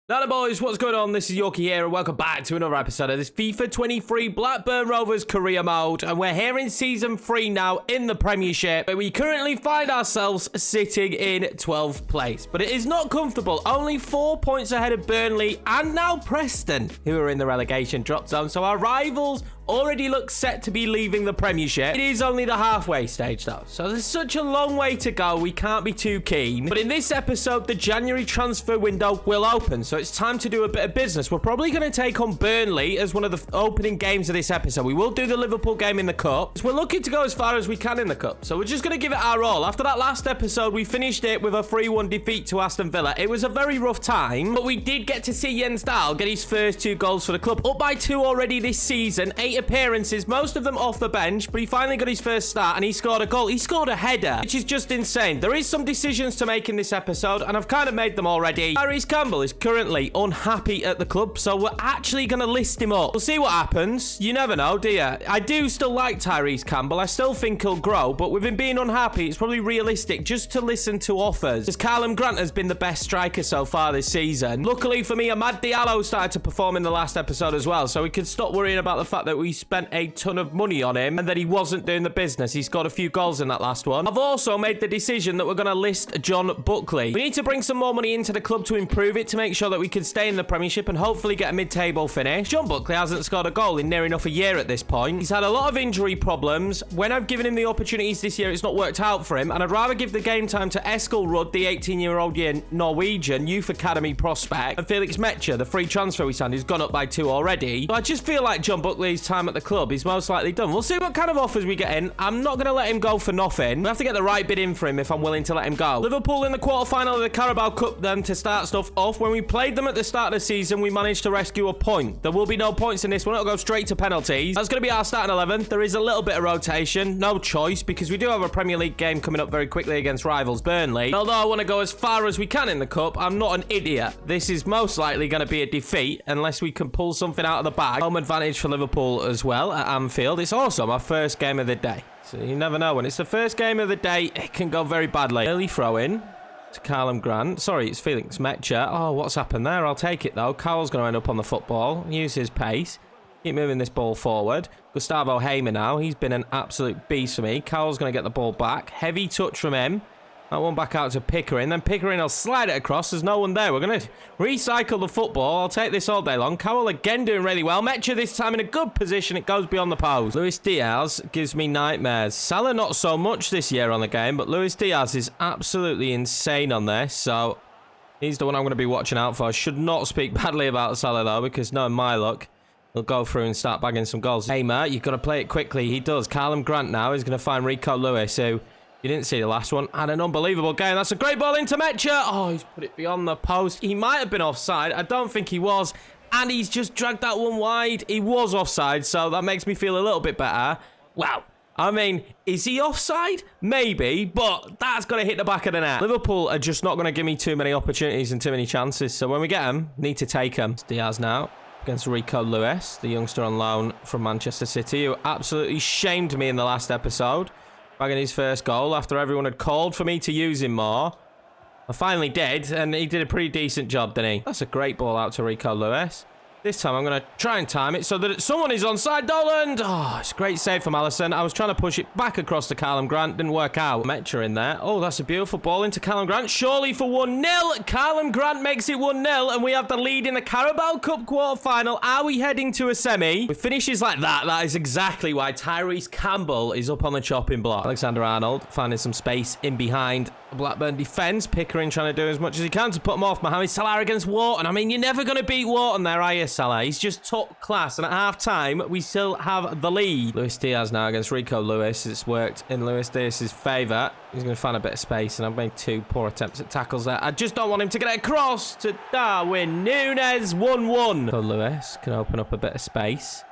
Hello boys, what's going on? This is Yorkie here and welcome back to another episode of this FIFA 23 Blackburn Rovers career mode, and we're here in season 3 now in the Premiership, where we currently find ourselves sitting in 12th place, but it is not comfortable, only 4 points ahead of Burnley and now Preston, who are in the relegation drop zone, so our rivals already look set to be leaving the Premiership. It is only the halfway stage though, so there's such a long way to go, we can't be too keen. But in this episode, the January transfer window will open, so it's time to do a bit of business. We're probably going to take on Burnley as one of the opening games of this episode. We will do the Liverpool game in the Cup. So we're looking to go as far as we can in the Cup, so we're just going to give it our all. After that last episode, we finished it with a 3-1 defeat to Aston Villa. It was a very rough time, but we did get to see Jens Dahl get his first 2 goals for the club. Up by 2 already this season, 8 appearances, most of them off the bench, but he finally got his first start and he scored a goal. He scored a header, which is just insane. There is some decisions to make in this episode, and I've kind of made them already. Tyrese Campbell is currently unhappy at the club, so we're actually going to list him up. We'll see what happens. You never know, do you? I do still like Tyrese Campbell. I still think he'll grow, but with him being unhappy, it's probably realistic just to listen to offers, because Callum Grant has been the best striker so far this season. Luckily for me, Amad Diallo started to perform in the last episode as well, so we could stop worrying about the fact that we spent a ton of money on him and that he wasn't doing the business. He scored a few goals in that last one. I've also made the decision that we're going to list John Buckley. We need to bring some more money into the club to improve it, to make sure that we can stay in the Premiership and hopefully get a mid-table finish. John Buckley hasn't scored a goal in near enough a year at this point. He's had a lot of injury problems. When I've given him the opportunities this year, it's not worked out for him, and I'd rather give the game time to Eskil Rudd, the 18-year-old Norwegian youth academy prospect, and Felix Metscher, the free transfer we signed, who's gone up by 2 already. But I just feel like John Buckley's time at the club is most likely done. We'll see what kind of offers we get in. I'm not going to let him go for nothing. We have to get the right bid in for him if I'm willing to let him go. Liverpool in the quarterfinal of the Carabao Cup then to start stuff off. When we played them at the start of the season, we managed to rescue a point. There will be no points in this one. It'll go straight to penalties. That's going to be our starting 11. There is a little bit of rotation. No choice, because we do have a Premier League game coming up very quickly against rivals Burnley. Although I want to go as far as we can in the Cup, I'm not an idiot. This is most likely going to be a defeat unless we can pull something out of the bag. Home advantage for Liverpool as well at Anfield. It's also my first game of the day, so you never know. When it's the first game of the day, it can go very badly. Early throw in to Callum Grant. Sorry, it's Felix Metscher. Oh, what's happened there? I'll take it though. Carl's going to end up on the football. Use his pace. Keep moving this ball forward. Gustavo Hamer now. He's been an absolute beast for me. Carl's going to get the ball back. Heavy touch from him. That one back out to Pickering. Then Pickering will slide it across. There's no one there. We're going to recycle the football. I'll take this all day long. Cowell again doing really well. Metscher this time in a good position. It goes beyond the post. Luis Diaz gives me nightmares. Salah not so much this year on the game, but Luis Diaz is absolutely insane on this. So he's the one I'm going to be watching out for. I should not speak badly about Salah though, because knowing my luck, he'll go through and start bagging some goals. Hamer, you've got to play it quickly. He does. Callum Grant now is going to find Rico Lewis, who... You didn't see the last one. Had an unbelievable game. That's a great ball into Metscher. Oh, he's put it beyond the post. He might have been offside. I don't think he was. And he's just dragged that one wide. He was offside, so that makes me feel a little bit better. Wow. I mean, is he offside? Maybe, but that's got to hit the back of the net. Liverpool are just not going to give me too many opportunities and too many chances. So when we get them, need to take them. It's Diaz now against Rico Lewis, the youngster on loan from Manchester City, who absolutely shamed me in the last episode. Bagging his first goal after everyone had called for me to use him more. I finally did, and he did a pretty decent job, didn't he? That's a great ball out to Rico Lewis. This time I'm going to try and time it so that someone is onside. Dolan! Oh, it's a great save from Alisson. I was trying to push it back across to Callum Grant. Didn't work out. Metscher in there. Oh, that's a beautiful ball into Callum Grant. Surely for 1-0. Callum Grant makes it 1-0, and we have the lead in the Carabao Cup quarter-final. Are we heading to a semi? With finishes like that, that is exactly why Tyrese Campbell is up on the chopping block. Alexander-Arnold finding some space in behind the Blackburn defence. Pickering trying to do as much as he can to put him off. Mohamed Salah against Wharton. I mean, you're never going to beat Wharton there, are you, Salah? He's just top class, and at half-time, we still have the lead. Luis Diaz now against Rico Lewis. It's worked in Luis Diaz's favour. He's going to find a bit of space, and I've made 2 poor attempts at tackles there. I just don't want him to get it across to Darwin Núñez. 1-1. So Lewis can open up a bit of space.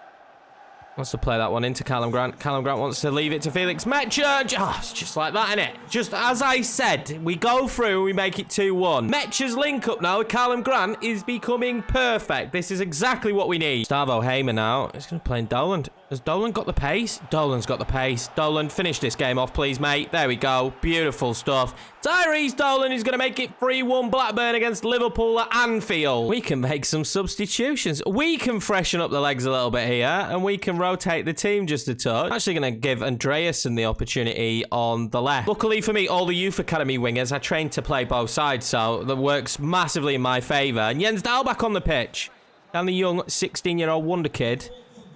Wants to play that one into Callum Grant. Callum Grant wants to leave it to Felix Metscher. Oh, it's just like that, innit? Just as I said, we go through and we make it 2-1. Metscher's link up now with Callum Grant is becoming perfect. This is exactly what we need. Gustavo Hamer now. He's going to play in Dolan. Has Dolan got the pace? Dolan's got the pace. Dolan, finish this game off, please, mate. There we go. Beautiful stuff. Tyrese Dolan is going to make it 3-1 Blackburn against Liverpool at Anfield. We can make some substitutions. We can freshen up the legs a little bit here, and we can rotate the team just a touch. I'm actually going to give Andreasen the opportunity on the left. Luckily for me, all the youth academy wingers are trained to play both sides, so that works massively in my favour. And Jens Dahl back on the pitch. Down the young 16-year-old wonder kid.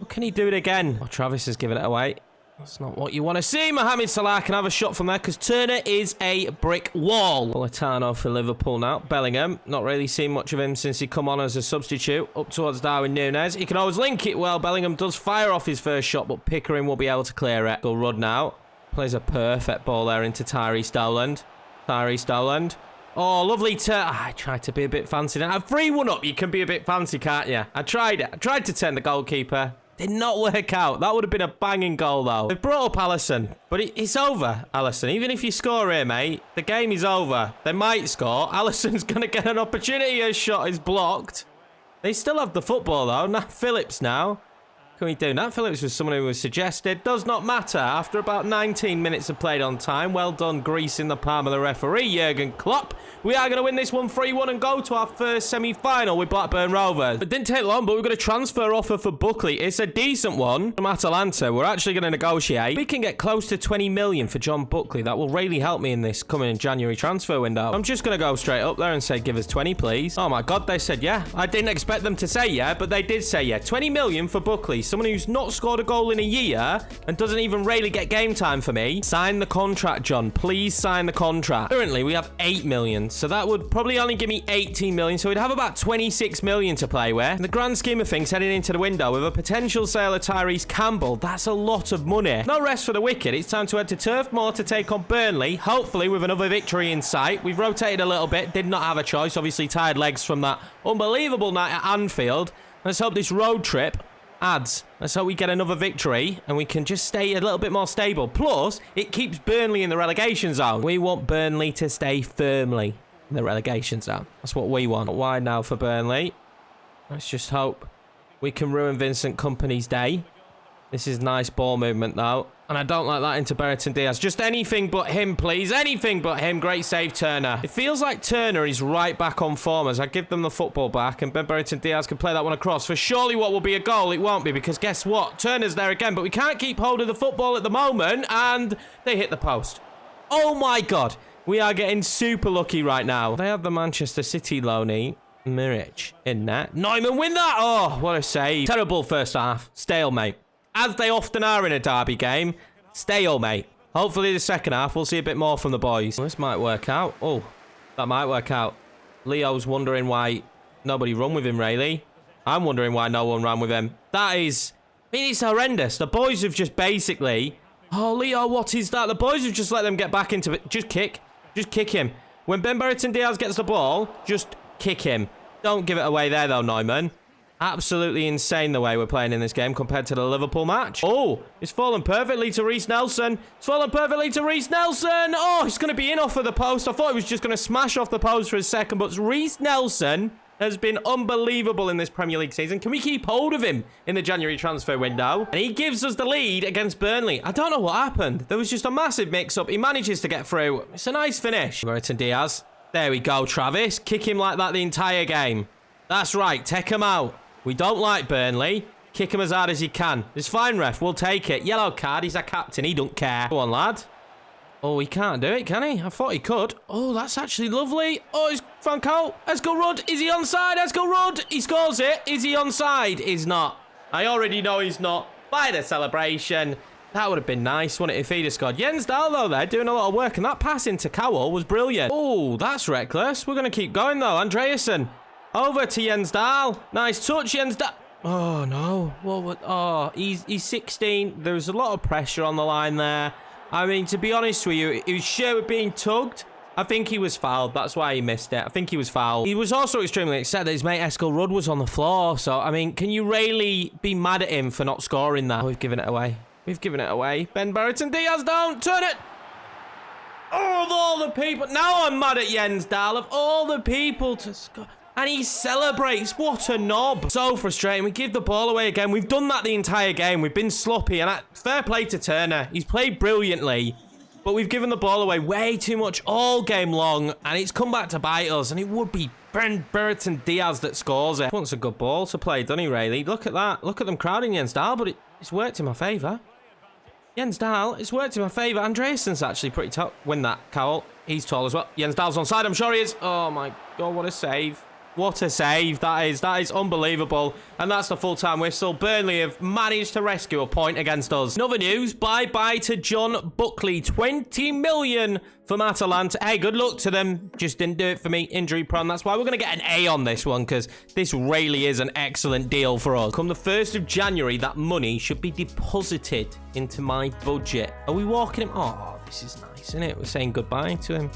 Can he do it again? Oh, Travis has given it away. That's not what you want to see. Mohamed Salah can have a shot from there because Turner is a brick wall. Politano for Liverpool now. Bellingham. Not really seen much of him since he come on as a substitute. Up towards Darwin Núñez. He can always link it well. Bellingham does fire off his first shot, but Pickering will be able to clear it. Go Rudd now. Plays a perfect ball there into Tyrese Dolan. Tyrese Dolan. Oh, lovely turn. I tried to be a bit fancy. Now, 3-1 up, you can be a bit fancy, can't you? I tried it. I tried to turn the goalkeeper. Did not work out. That would have been a banging goal, though. They've brought up Alisson. But it's over, Alisson. Even if you score here, mate, the game is over. They might score. Alisson's going to get an opportunity. A shot is blocked. They still have the football, though. Nat Phillips now. What can we do? Nat Phillips was someone who was suggested. Does not matter. After about 19 minutes of played on time. Well done, grease in the palm of the referee, Jurgen Klopp. We are going to win this one 3-1 and go to our first semi-final with Blackburn Rovers. It didn't take long, but we've got a transfer offer for Buckley. It's a decent one from Atalanta. We're actually going to negotiate. We can get close to 20 million for John Buckley. That will really help me in this coming January transfer window. I'm just going to go straight up there and say, give us 20, please. Oh my God, they said yeah. I didn't expect them to say yeah, but they did say yeah. 20 million for Buckley. Someone who's not scored a goal in a year and doesn't even really get game time for me. Sign the contract, John. Please sign the contract. Currently, we have 8 million. So that would probably only give me 18 million. So we'd have about 26 million to play with. In the grand scheme of things, heading into the window with a potential sale of Tyrese Campbell, that's a lot of money. No rest for the wicked. It's time to head to Turf Moor to take on Burnley, hopefully with another victory in sight. We've rotated a little bit. Did not have a choice. Obviously, tired legs from that unbelievable night at Anfield. Let's hope this road trip adds. Let's hope we get another victory and we can just stay a little bit more stable. Plus, it keeps Burnley in the relegation zone. We want Burnley to stay firmly in the relegation zone. That's what we want. Wide now for Burnley. Let's just hope we can ruin Vincent Kompany's day. This is nice ball movement, though. And I don't like that into Brereton Diaz. Just anything but him, please. Anything but him. Great save, Turner. It feels like Turner is right back on form as I give them the football back. And Ben Brereton Diaz can play that one across. For surely what will be a goal, it won't be. Because guess what? Turner's there again. But we can't keep hold of the football at the moment. And they hit the post. Oh, my God. We are getting super lucky right now. They have the Manchester City loanee, Miric, in net. Neumann win that. Oh, what a save. Terrible first half. Stalemate. As they often are in a derby game, stalemate. Hopefully the second half, we'll see a bit more from the boys. This might work out. Oh, that might work out. Leo's wondering why nobody run with him, really. I'm wondering why no one ran with him. That is... I mean, it's horrendous. The boys have just basically... Oh, Leo, what is that? The boys have just let them get back into it. Just kick. Just kick him. When Ben Brereton Diaz gets the ball, just kick him. Don't give it away there, though, Neumann. Absolutely insane the way we're playing in this game compared to the Liverpool match. Oh, it's fallen perfectly to Reece Nelson. It's fallen perfectly to Reece Nelson. Oh, it's going to be in off of the post. I thought he was just going to smash off the post for a second, but Reece Nelson has been unbelievable in this Premier League season. Can we keep hold of him in the January transfer window? And he gives us the lead against Burnley. I don't know what happened. There was just a massive mix-up. He manages to get through. It's a nice finish. Brereton Diaz. There we go, Travis. Kick him like that the entire game. That's right. Take him out. We don't like Burnley. Kick him as hard as you can. It's fine, ref. We'll take it. Yellow card. He's a captain. He don't care. Go on, lad. Oh, he can't do it, can he? I thought he could. Oh, that's actually lovely. Oh, it's Franco. Let's go, Rudd. Is he onside? Let's go, Rudd. He scores it. Is he onside? He's not. I already know he's not. By the celebration. That would have been nice, wouldn't it, if he'd have scored. Jens Dahl, though, there, doing a lot of work. And that pass into Cowell was brilliant. Oh, that's reckless. We're going to keep going, though. Andreasen. Over to Jens Dahl. Nice touch, Jens Dahl. Oh, no. Oh, he's 16. There was a lot of pressure on the line there. I mean, to be honest with you, he was sure being tugged. I think he was fouled. That's why he missed it. I think he was fouled. He was also extremely upset that his mate Eskil Rudd was on the floor. So, I mean, can you really be mad at him for not scoring that? Oh, we've given it away. We've given it away. Ben Brereton Diaz, don't turn it. Oh, of all the people. Now I'm mad at Jens Dahl. Of all the people to score. And he celebrates. What a knob. So frustrating. We give the ball away again. We've done that the entire game. We've been sloppy. And fair play to Turner. He's played brilliantly. But we've given the ball away way too much all game long. And it's come back to bite us. And it would be Brereton Diaz that scores it. Wants a good ball to play, doesn't he, really? Look at that. Look at them crowding Jens Dahl. But it's worked in my favour. Jens Dahl, it's worked in my favour. Andreassen's actually pretty tall. Win that, Cowell. He's tall as well. Jens Dahl's onside. I'm sure he is. Oh, my God. What a save. What a save that is. That is unbelievable. And that's the full-time whistle. Burnley have managed to rescue a point against us. In other news, bye-bye to John Buckley. 20 million from Atalanta. Hey, good luck to them. Just didn't do it for me. Injury prone. That's why we're going to get an A on this one, because this really is an excellent deal for us. Come the 1st of January, that money should be deposited into my budget. Are we walking him? Oh, this is nice, isn't it? We're saying goodbye to him.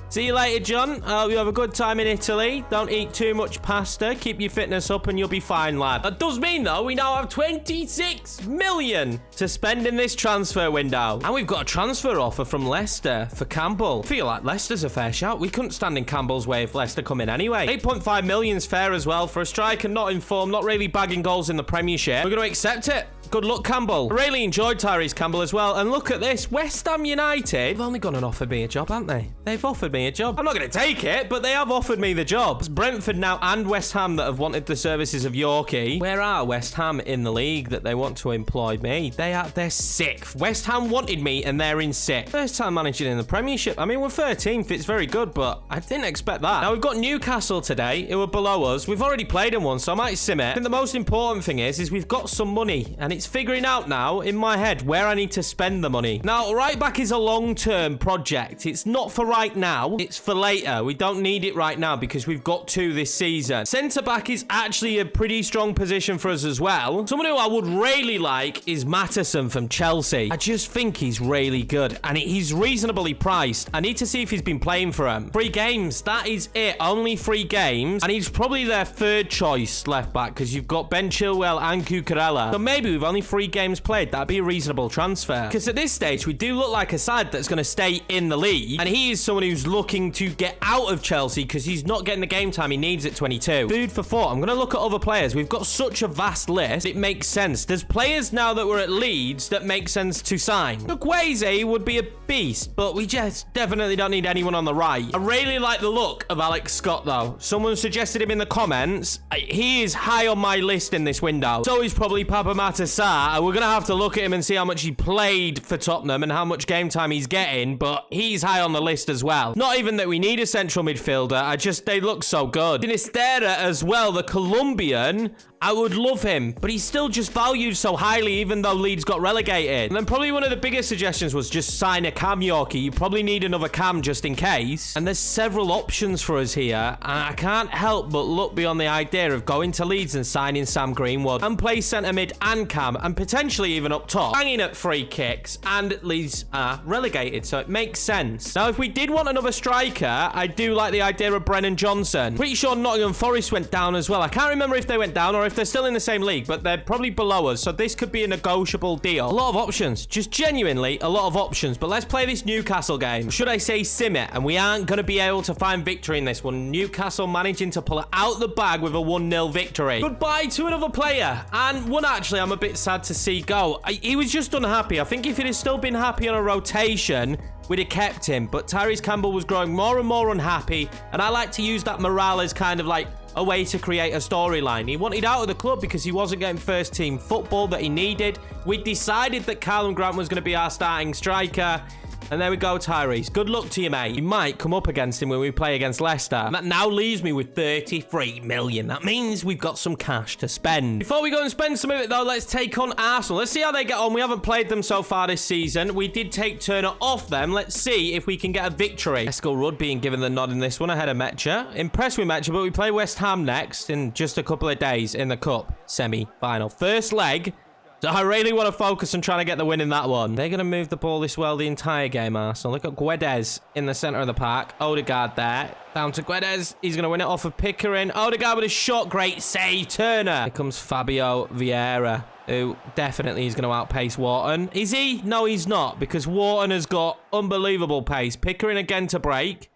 See you later, John. I hope you have a good time in Italy. Don't eat too much pasta. Keep your fitness up and you'll be fine, lad. That does mean, though, we now have 26 million to spend in this transfer window. And we've got a transfer offer from Leicester for Campbell. I feel like Leicester's a fair shout. We couldn't stand in Campbell's way if Leicester come in anyway. 8.5 million's fair as well for a striker not in form, not really bagging goals in the Premiership. We're going to accept it. Good luck, Campbell. I really enjoyed Tyrese Campbell as well. And look at this. West Ham United have only gone and offered me a job, haven't they? They've offered me a job. I'm not going to take it, but they have offered me the job. It's Brentford now and West Ham that have wanted the services of Yorkie. Where are West Ham in the league that they want to employ me? They're sick. West Ham wanted me and they're in sick. First time managing in the Premiership. I mean, we're 13th. It's very good, but I didn't expect that. Now, we've got Newcastle today. It were below us. We've already played in one, so I might sim it. I think the most important thing is we've got some money, and it's figuring out now in my head where I need to spend the money. Now, right back is a long-term project. It's not for right now. It's for later. We don't need it right now because we've got 2 this season. Centre-back is actually a pretty strong position for us as well. Someone who I would really like is Matteson from Chelsea. I just think he's really good, and he's reasonably priced. I need to see if he's been playing for him. 3 games. That is it. Only 3 games, and he's probably their 3rd choice left-back because you've got Ben Chilwell and Cucurella. So maybe with only 3 games played, that'd be a reasonable transfer. Because at this stage, we do look like a side that's going to stay in the league. And he is someone who's looking to get out of Chelsea because he's not getting the game time he needs at 22. Food for thought. I'm going to look at other players. We've got such a vast list. It makes sense. There's players now that were at Leeds that make sense to sign. Chukwueze would be a beast, but we just definitely don't need anyone on the right. I really like the look of Alex Scott, though. Someone suggested him in the comments. He is high on my list in this window. So is probably Papa Matasar. We're going to have to look at him and see how much he played for Tottenham and how much game time he's getting, but he's high on the list as well. Not even that we need a central midfielder. They look so good. Sinistera as well, the Colombian. I would love him, but he's still just valued so highly even though Leeds got relegated. And then probably one of the biggest suggestions was just sign a Cam Yorkie. You probably need another Cam just in case. And there's several options for us here, and I can't help but look beyond the idea of going to Leeds and signing Sam Greenwood and play centre mid and Cam and potentially even up top, hanging at free kicks, and Leeds are relegated, so it makes sense. Now, if we did want another striker, I do like the idea of Brennan Johnson. Pretty sure Nottingham Forest went down as well. I can't remember if they went down or if they're still in the same league, but they're probably below us, so this could be a negotiable deal. A lot of options, just genuinely a lot of options. But let's play this Newcastle game. Should I say sim it? And we aren't going to be able to find victory in this one. Newcastle managing to pull it out the bag with a 1-0 victory. Goodbye to another player, and one actually I'm a bit sad to see go. He was just unhappy. I think if he'd have still been happy on a rotation, we'd have kept him. But Tyrese Campbell was growing more and more unhappy, and I like to use that morale as kind of like a way to create a storyline. He wanted out of the club because he wasn't getting first team football that he needed. We decided that Callum Grant was going to be our starting striker. And there we go, Tyrese. Good luck to you, mate. You might come up against him when we play against Leicester. And that now leaves me with 33 million. That means we've got some cash to spend. Before we go and spend some of it, though, let's take on Arsenal. Let's see how they get on. We haven't played them so far this season. We did take Turner off them. Let's see if we can get a victory. Eskel Rudd being given the nod in this one ahead of Mecha. Impressed with Mecha, but we play West Ham next in just a couple of days in the Cup semi-final. First leg. So I really want to focus on trying to get the win in that one. They're going to move the ball this well the entire game, Arsenal. Look at Guedes in the centre of the park. Odegaard there. Down to Guedes. He's going to win it off of Pickering. Odegaard with a shot. Great save. Turner. Here comes Fabio Vieira, who definitely is going to outpace Wharton. Is he? No, he's not, because Wharton has got unbelievable pace. Pickering again to break.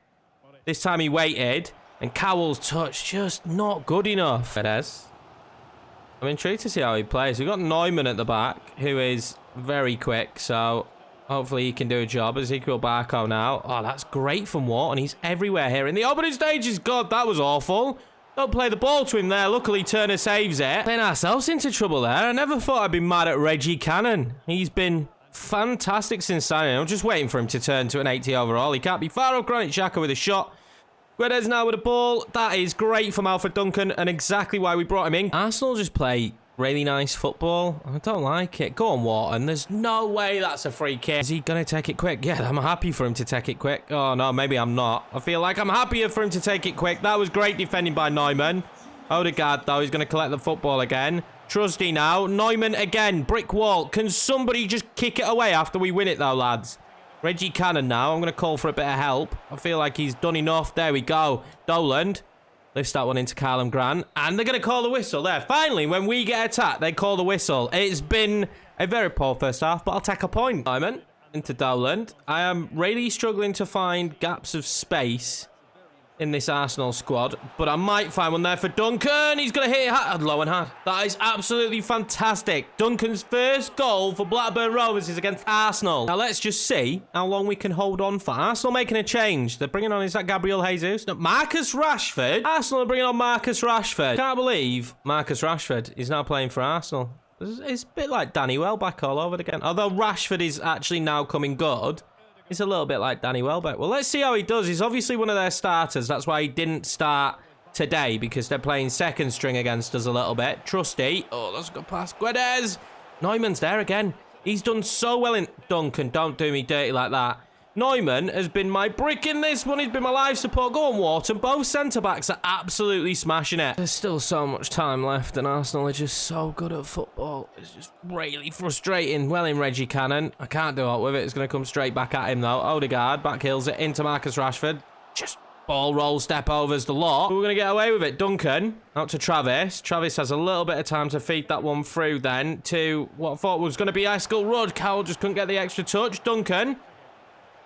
This time he waited. And Cowell's touch just not good enough. It is. I'm intrigued to see how he plays. We've got Neumann at the back, who is very quick, so hopefully he can do a job. Ezekiel Barco now. Oh, that's great from Wharton. He's everywhere here. In the opening stages, God, that was awful. Don't play the ball to him there. Luckily, Turner saves it. Putting ourselves into trouble there. I never thought I'd be mad at Reggie Cannon. He's been fantastic since signing. I'm just waiting for him to turn to an 80 overall. He can't be far off. Granit Xhaka with a shot. Guedes now with a ball. That is great from Alfred Duncan and exactly why we brought him in. Arsenal just play really nice football. I don't like it. Go on, Wharton. There's no way that's a free kick. Is he going to take it quick? Yeah, I'm happy for him to take it quick. Oh, no, maybe I'm not. I feel like I'm happier for him to take it quick. That was great defending by Neumann. Odegaard, though, he's going to collect the football again. Trusty now. Neumann again. Brick wall. Can somebody just kick it away after we win it, though, lads? Reggie Cannon now. I'm going to call for a bit of help. I feel like he's done enough. There we go. Doland lifts that one into Callum Grant. And they're going to call the whistle there. Finally, when we get attacked, they call the whistle. It's been a very poor first half, but I'll take a point. Simon into Doland. I am really struggling to find gaps of space in this Arsenal squad, but I might find one there for Duncan. He's going to hit it low and hard. That is absolutely fantastic. Duncan's first goal for Blackburn Rovers is against Arsenal. Now let's just see how long we can hold on for. Arsenal making a change. They're bringing on, is that Gabriel Jesus? No, Marcus Rashford. Arsenal are bringing on Marcus Rashford. Can't believe Marcus Rashford is now playing for Arsenal. It's a bit like Danny Welbeck all over again. Although Rashford is actually now coming good, it's a little bit like Danny Welbeck. Well, let's see how he does. He's obviously one of their starters. That's why he didn't start today, because they're playing second string against us a little bit. Trusty. Oh, that's a good pass. Guedes. Neumann's there again. He's done so well in... Duncan, don't do me dirty like that. Neumann has been my brick in this one. He's been my life support. Go on, Wharton. Both centre-backs are absolutely smashing it. There's still so much time left, and Arsenal are just so good at football. It's just really frustrating. Well in Reggie Cannon. I can't do it with it. It's going to come straight back at him, though. Odegaard back heels it into Marcus Rashford. Just ball roll, step overs the lot. We're going to get away with it. Duncan out to Travis. Travis has a little bit of time to feed that one through then to what I thought was going to be Icicle Rudd. Cowell just couldn't get the extra touch. Duncan.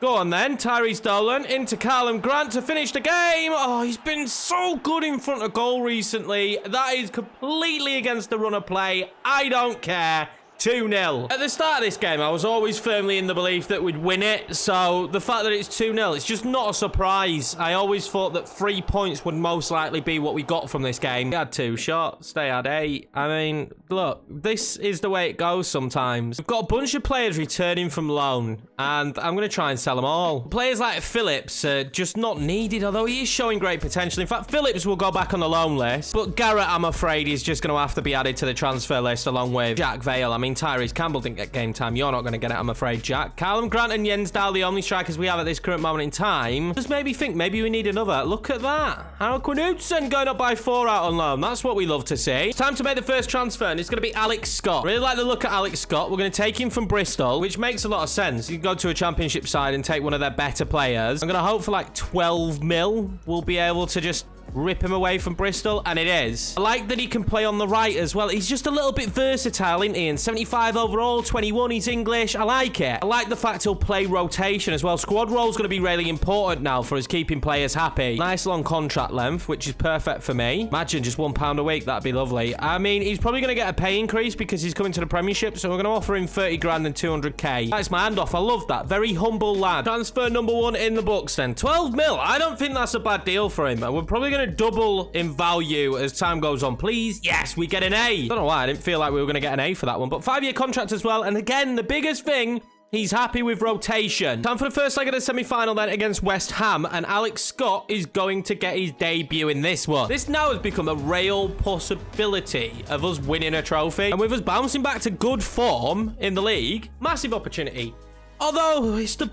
Go on then, Tyrese Dolan into Callum Grant to finish the game. Oh, he's been so good in front of goal recently. That is completely against the run of play. I don't care. 2-0. At the start of this game, I was always firmly in the belief that we'd win it. So the fact that it's 2-0, it's just not a surprise. I always thought that 3 points would most likely be what we got from this game. We had 2 shots, they had 8. I mean, look, this is the way it goes sometimes. We've got a bunch of players returning from loan, and I'm going to try and sell them all. Players like Phillips are just not needed, although he is showing great potential. In fact, Phillips will go back on the loan list, but Garrett, I'm afraid, is just going to have to be added to the transfer list along with Jack Vale. I mean, Tyrese Campbell didn't get game time. You're not going to get it, I'm afraid, Jack. Callum Grant and Jens Dahl, the only strikers we have at this current moment in time. Just maybe think, maybe we need another. Look at that. Harold Knudsen going up by 4 out on loan. That's what we love to see. It's time to make the first transfer, and it's going to be Alex Scott. Really like the look at Alex Scott. We're going to take him from Bristol, which makes a lot of sense. You can go to a championship side and take one of their better players. I'm going to hope for like 12 mil. We'll be able to just rip him away from Bristol, and it is. I like that he can play on the right as well. He's just a little bit versatile, isn't he? And 75 overall, 21, he's English. I like it. I like the fact he'll play rotation as well. Squad role's going to be really important now for us keeping players happy. Nice long contract length, which is perfect for me. Imagine just £1 a week. That'd be lovely. I mean, he's probably going to get a pay increase because he's coming to the Premiership, so we're going to offer him 30 grand and 200k. That's my handoff. I love that. Very humble lad. Transfer number 1 in the books then. 12 mil. I don't think that's a bad deal for him. We're probably going to double in value as time goes on. Please, yes, we get an A. I don't know why I didn't feel like we were going to get an A for that one, but 5-year contract as well. And again, the biggest thing, he's happy with rotation. Time for the first leg of the semi-final then against West Ham, and Alex Scott is going to get his debut in this one. This now has become a real possibility of us winning a trophy, and with us bouncing back to good form in the league, massive opportunity. Although it's the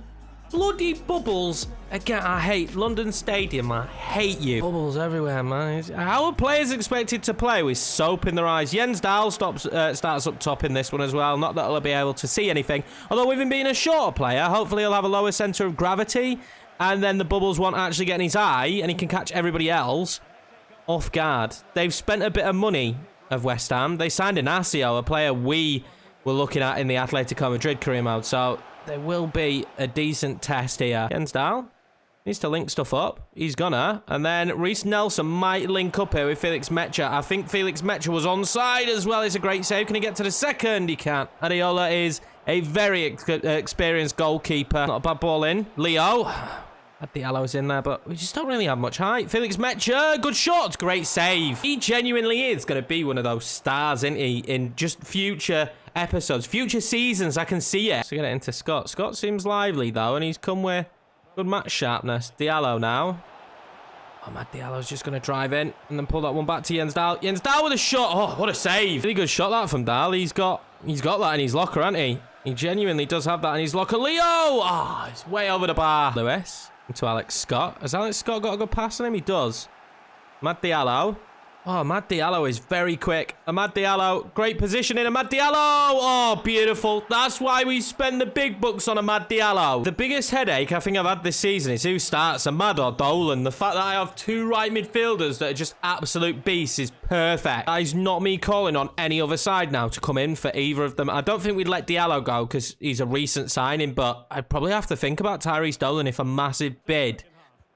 bloody bubbles. Again, I hate London Stadium. I hate you. Bubbles everywhere, man. How are players expected to play with soap in their eyes? Jens Dahl starts up top in this one as well. Not that he'll be able to see anything. Although with him being a shorter player, hopefully he'll have a lower centre of gravity. And then the bubbles won't actually get in his eye, and he can catch everybody else off guard. They've spent a bit of money of West Ham. They signed Inacio, a player we were looking at in the Atletico Madrid career mode. So there will be a decent test here. Jens Dahl. Needs to link stuff up. He's gonna. And then Reece Nelson might link up here with Felix Mecha. I think Felix Mecha was onside as well. It's a great save. Can he get to the second? He can't. Adeola is a very experienced goalkeeper. Not a bad ball in. Leo. Diallo's in there, but we just don't really have much height. Felix Mecha, good shot. Great save. He genuinely is going to be one of those stars, isn't he? In just future episodes, future seasons. I can see it. So get it into Scott. Scott seems lively, though, and he's come with good match sharpness. Diallo now. Oh, man, Diallo's just going to drive in and then pull that one back to Jens Dahl. Jens Dahl with a shot. Oh, what a save. Really good shot that from Dahl. He's got that in his locker, hasn't he? He genuinely does have that in his locker. Leo! Oh, it's way over the bar. Lewis into Alex Scott. Has Alex Scott got a good pass on him? He does. Amad Diallo. Oh, Amad Diallo is very quick. Amad Diallo, great positioning. Amad Diallo. Oh, beautiful. That's why we spend the big bucks on Amad Diallo. The biggest headache I think I've had this season is who starts, Amad or Dolan. The fact that I have two right midfielders that are just absolute beasts is perfect. That is not me calling on any other side now to come in for either of them. I don't think we'd let Diallo go because he's a recent signing, but I'd probably have to think about Tyrese Dolan if a massive bid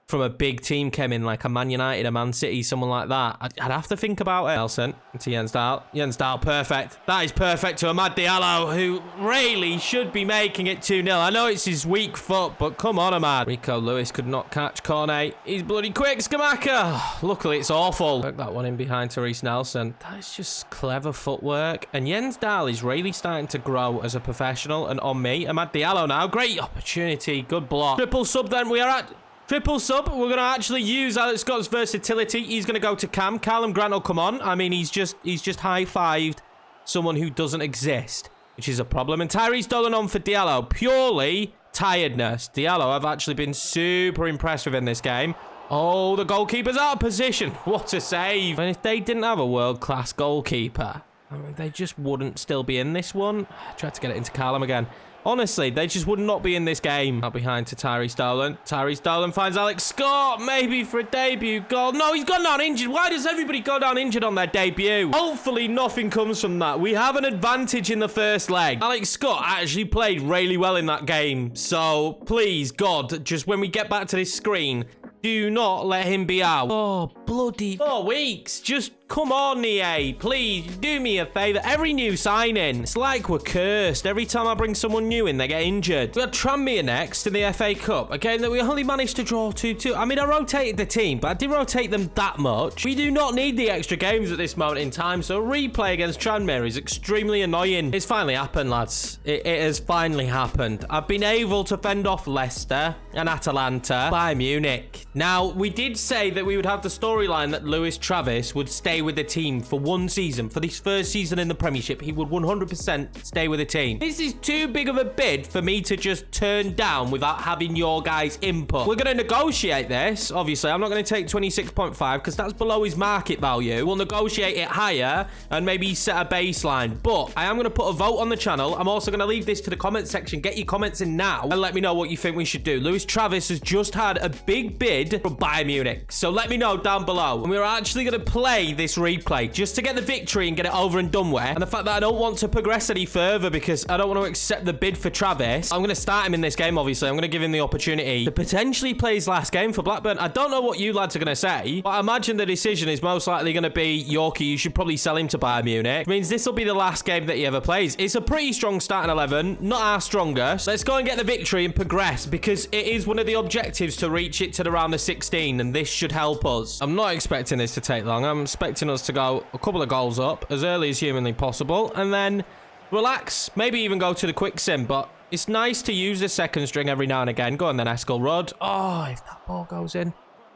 from a big team came in, like a Man United, a Man City, someone like that. I'd have to think about it. Nelson into Jens Dahl. Jens Dahl, perfect. That is perfect to Amad Diallo, who really should be making it 2-0. I know it's his weak foot, but come on, Amad. Rico Lewis could not catch Cornet. He's bloody quick, Skamaka. Luckily, it's awful. Work that one in behind Tyrese Nelson. That is just clever footwork. And Jens Dahl is really starting to grow as a professional. And on me, Amad Diallo now. Great opportunity. Good block. Triple sub then. We are at triple sub. We're going to actually use Alex Scott's versatility. He's going to go to Cam. Callum Grant will come on. I mean, he's just high-fived someone who doesn't exist, which is a problem. And Tyrese Dolan on for Diallo. Purely tiredness. Diallo, I've actually been super impressed with in this game. Oh, the goalkeeper's out of position. What a save. And if they didn't have a world-class goalkeeper, I mean, they just wouldn't still be in this one. I tried to get it into Callum again. Honestly, they just would not be in this game. Out behind to Tyrese Dolan. Tyrese Dolan finds Alex Scott. Maybe for a debut goal. No, he's gone down injured. Why does everybody go down injured on their debut? Hopefully nothing comes from that. We have an advantage in the first leg. Alex Scott actually played really well in that game. So, please, God, just when we get back to this screen, do not let him be out. Oh, bloody 4 weeks. Just come on, EA. Please, do me a favour. Every new signing, it's like we're cursed. Every time I bring someone new in, they get injured. We had Tranmere next in the FA Cup. A game that we only managed to draw 2-2. I mean, I rotated the team, but I didn't rotate them that much. We do not need the extra games at this moment in time, so a replay against Tranmere is extremely annoying. It's finally happened, lads. It has finally happened. I've been able to fend off Leicester and Atalanta by Munich. Now, we did say that we would have the storyline that Lewis Travis would stay with the team for 1 season. For this first season in the Premiership, he would 100% stay with the team. This is too big of a bid for me to just turn down without having your guys' input. We're going to negotiate this. Obviously, I'm not going to take 26.5 because that's below his market value. We'll negotiate it higher and maybe set a baseline. But I am going to put a vote on the channel. I'm also going to leave this to the comment section. Get your comments in now and let me know what you think we should do. Lewis Travis has just had a big bid from Bayern Munich. So let me know down below. And we're actually going to play this replay just to get the victory and get it over and done with. And the fact that I don't want to progress any further because I don't want to accept the bid for Travis, I'm going to start him in this game, obviously. I'm going to give him the opportunity to potentially play his last game for Blackburn. I don't know what you lads are going to say, but I imagine the decision is most likely going to be, Yorkie, you should probably sell him to Bayern Munich. It means this will be the last game that he ever plays. It's a pretty strong starting 11, not our strongest. Let's go and get the victory and progress because it is one of the objectives to reach it to the round of 16, and this should help us. I'm not expecting this to take long. I'm expecting us to go a couple of goals up as early as humanly possible and then relax, maybe even go to the quick sim, but it's nice to use the second string every now and again. Go on then, Eskil Rudd. Oh, if that ball goes in.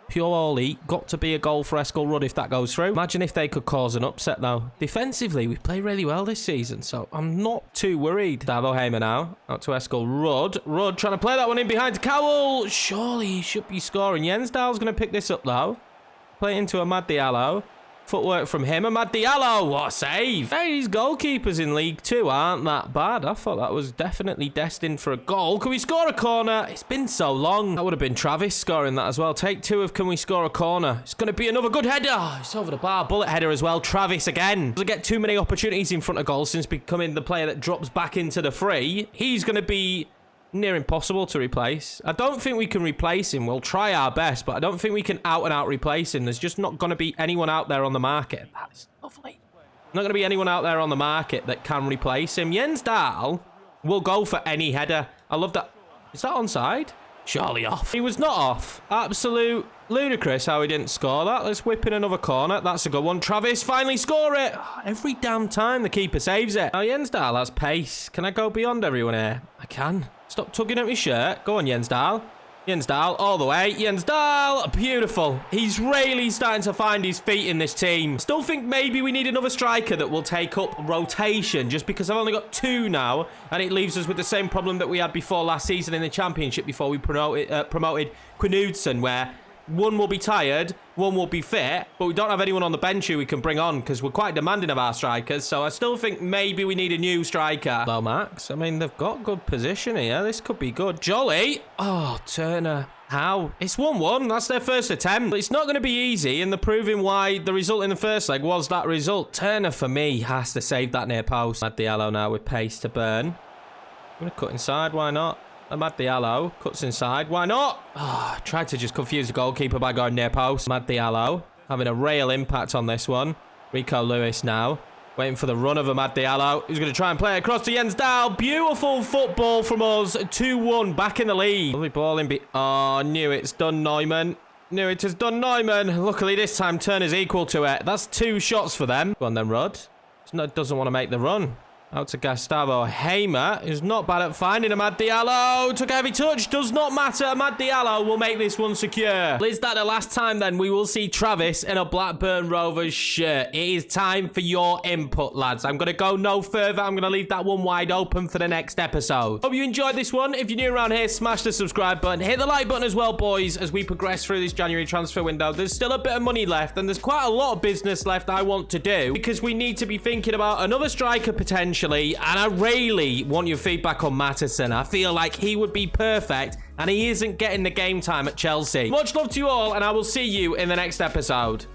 Pure Ollie. Got to be a goal for Eskil Rudd if that goes through. Imagine if they could cause an upset though. Defensively, we play really well this season, so I'm not too worried. Davo Hamer now. Out to Eskil Rudd. Rudd trying to play that one in behind Cowell. Surely he should be scoring. Jens Dahl's going to pick this up though. Play it into Amad Diallo. Footwork from him. Amad Diallo. What a save. Hey, these goalkeepers in League 2 aren't that bad. I thought that was definitely destined for a goal. Can we score a corner? It's been so long. That would have been Travis scoring that as well. Take 2 of can we score a corner. It's going to be another good header. Oh, it's over the bar. Bullet header as well. Travis again. Doesn't get too many opportunities in front of goal since becoming the player that drops back into the free. He's going to be near impossible to replace. I don't think we can replace him. We'll try our best, but I don't think we can out and out replace him. There's just not going to be anyone out there on the market. That is lovely. Not going to be anyone out there on the market that can replace him. Jens Dahl will go for any header. I love that. Is that onside? Surely off. He was not off. Absolute ludicrous how he didn't score that. Let's whip in another corner. That's a good one. Travis finally score it. Oh, every damn time the keeper saves it. Now Jens Dahl has pace. Can I go beyond everyone here? I can. Stop tugging at my shirt. Go on, Jens Dahl. Jens Dahl, all the way. Jens Dahl, beautiful. He's really starting to find his feet in this team. Still think maybe we need another striker that will take up rotation, just because I've only got 2 now, and it leaves us with the same problem that we had before last season in the Championship before we promoted Knudsen, where one will be tired, one will be fit, but we don't have anyone on the bench who we can bring on because we're quite demanding of our strikers. So I still think maybe we need a new striker. Hello, Max. I mean, they've got good position here. This could be good. Jolly. Oh, Turner. How? It's 1-1. That's their first attempt. It's not going to be easy, and they're proving why the result in the first leg was that result. Turner, for me, has to save that near post. Add Diallo now with pace to burn. I'm going to cut inside. Why not? Amad Diallo cuts inside. Why not? Oh, tried to just confuse the goalkeeper by going near post. Amad Diallo having a real impact on this one. Rico Lewis now. Waiting for the run of Amad Diallo. He's going to try and play it across to Jens Dahl. Beautiful football from us. 2-1 back in the lead. Lovely ball in. Oh, knew it's done, Neumann. Knew it has done, Neumann. Luckily this time Turner's equal to it. That's 2 shots for them. Go on then, Rod. Doesn't want to make the run. Out to Gustavo Hamer, who's not bad at finding Amad Diallo. Took a heavy touch. Does not matter. Amad Diallo will make this one secure. Is that the last time then we will see Travis in a Blackburn Rovers shirt? It is time for your input, lads. I'm going to go no further. I'm going to leave that one wide open for the next episode. Hope you enjoyed this one. If you're new around here, smash the subscribe button. Hit the like button as well, boys, as we progress through this January transfer window. There's still a bit of money left, and there's quite a lot of business left I want to do, because we need to be thinking about another striker potentially. And I really want your feedback on Matheson. I feel like he would be perfect, and he isn't getting the game time at Chelsea. Much love to you all, and I will see you in the next episode.